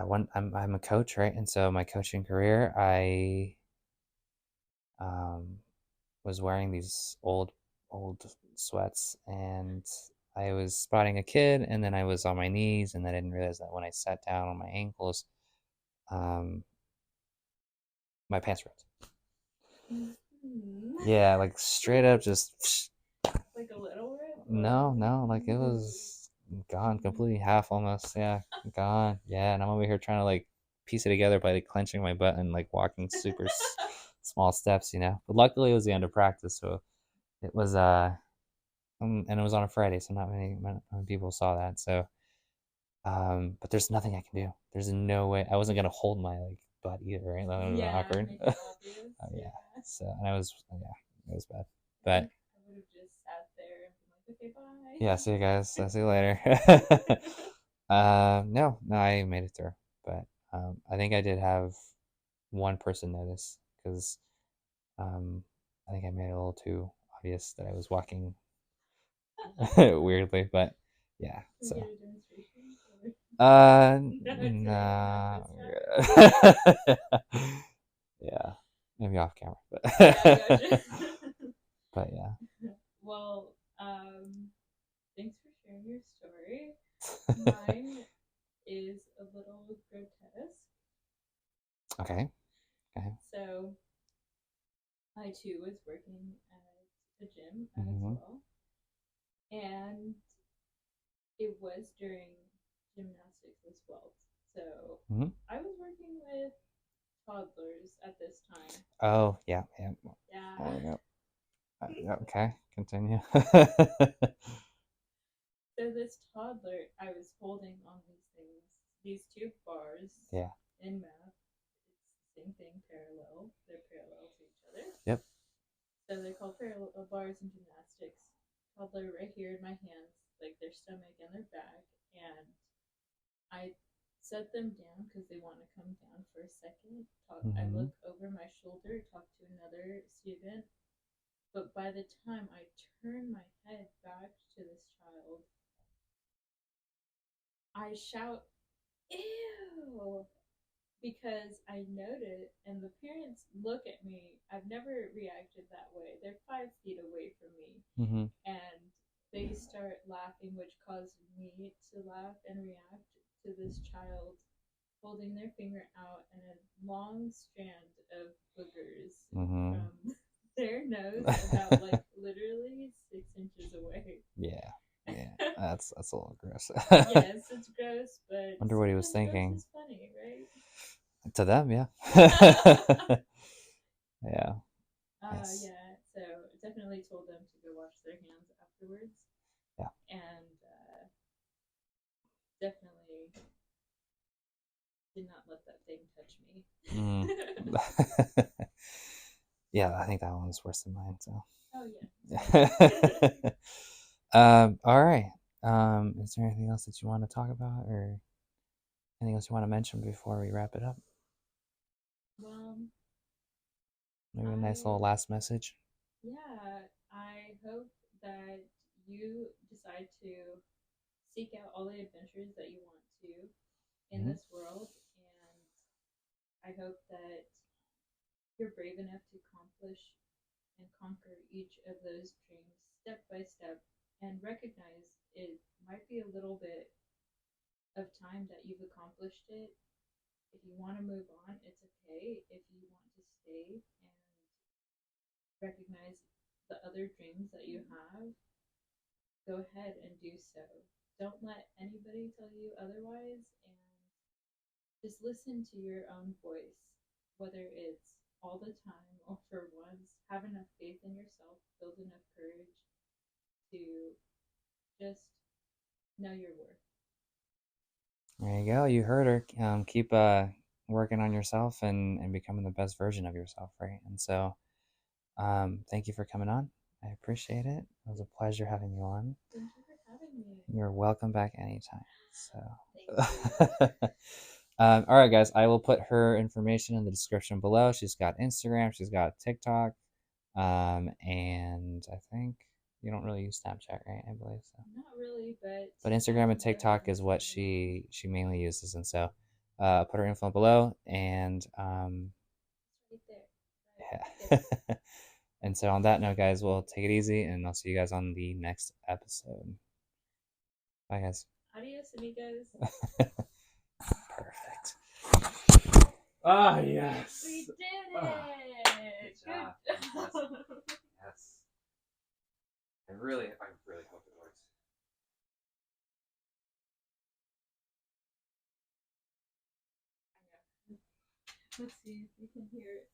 one I'm a coach, right? And so my coaching career, I um, was wearing these old sweats, and I was spotting a kid, and then I was on my knees, and I didn't realize that when I sat down on my ankles, um, my pants ripped. Mhm. Yeah, like straight up, just Like a little bit, or no, like it was gone completely, half almost. Yeah, gone. Yeah, and I'm over here trying to like piece it together by like clenching my butt and like walking super small steps, you know. But luckily, it was the end of practice, so it was and it was on a Friday, so not many people saw that. So, but there's nothing I can do. There's no way. I wasn't gonna hold my like butt either, right? That would have been yeah, awkward. make it Oh obvious. yeah. Yeah. So, and I was, yeah, it was bad. I But think I would have just sat there and been like, okay, yeah, see you guys. I'll see you later. bye. No, I made it through. But I think I did have one person notice because um, I think I made it a little too obvious that I was walking weirdly. But yeah, Can we so get a demonstration? No, it's okay. Not no. this time. Yeah, maybe off camera, Yeah, I gotcha. but yeah. Well, thanks for sharing your story. Mine is a little grotesque. Okay. Okay. So, I too was working at a gym as Mm-hmm. well, and it was during gymnastics as well. So, Mm-hmm. I was working with toddlers at this time. Oh yeah, yeah. Oh Yeah. yeah. Yeah, okay, continue. So this toddler, I was holding on these things, these two bars Yeah. in math. It's the same thing, parallel. They're parallel to each other. Yep. So they're called parallel bars in gymnastics. Toddler right here in my hands, like their stomach and their back, and I set them down because they want to come down for a second. I Mm-hmm. look over my shoulder, talk to another student, but by the time I turn my head back to this child, I shout, "Ew!" because I noted, and the parents look at me. I've never reacted that way. They're 5 feet away from me, Mm-hmm. and they start laughing, which caused me to laugh and react to this child holding their finger out and a long strand of boogers Mm-hmm. from their nose about like literally 6 inches away. Yeah. Yeah. That's a little gross. Yes, it's gross, but Wonder what he was sometimes gross thinking. is funny, right? To them, yeah. Yeah. Nice. Yeah, so definitely told them to go wash their hands afterwards, Yeah. and definitely did not let that thing touch me. Mm. Yeah, I think that one was worse than mine. So. Oh yeah. All right. Is there anything else that you want to talk about, or anything else you want to mention before we wrap it up? Well, Maybe a nice little I last message. yeah, I hope that you decide to seek out all the adventures that you want to in Mm-hmm. this world, and I hope that you're brave enough to accomplish and conquer each of those dreams step by step and recognize it might be a little bit of time that you've accomplished it. If you want to move on, it's okay. If you want to stay and recognize the other dreams that you have, go ahead and do so. Don't let anybody tell you otherwise, and just listen to your own voice, whether it's all the time or for once. Have enough faith in yourself, build enough courage to just know your worth. There you go. You heard her. Keep working on yourself and becoming the best version of yourself, right? And so, thank you for coming on, I appreciate it. It was a pleasure having you on. Thank you for having me. You're welcome back anytime. Thank So, all right, guys, I will put her information in the description below. She's got Instagram, she's got TikTok, and I think you don't really use Snapchat, right? I believe so. Not really, But Instagram and TikTok is what she mainly uses, and so I'll put her info below, and right yeah. And so on that note, guys, we'll take it easy, and I'll see you guys on the next episode. Bye, guys. Adios, amigos. Perfect. Ah, yes. We did it. Good job. Good. Yes. I really hope it works. Let's see if we can hear it.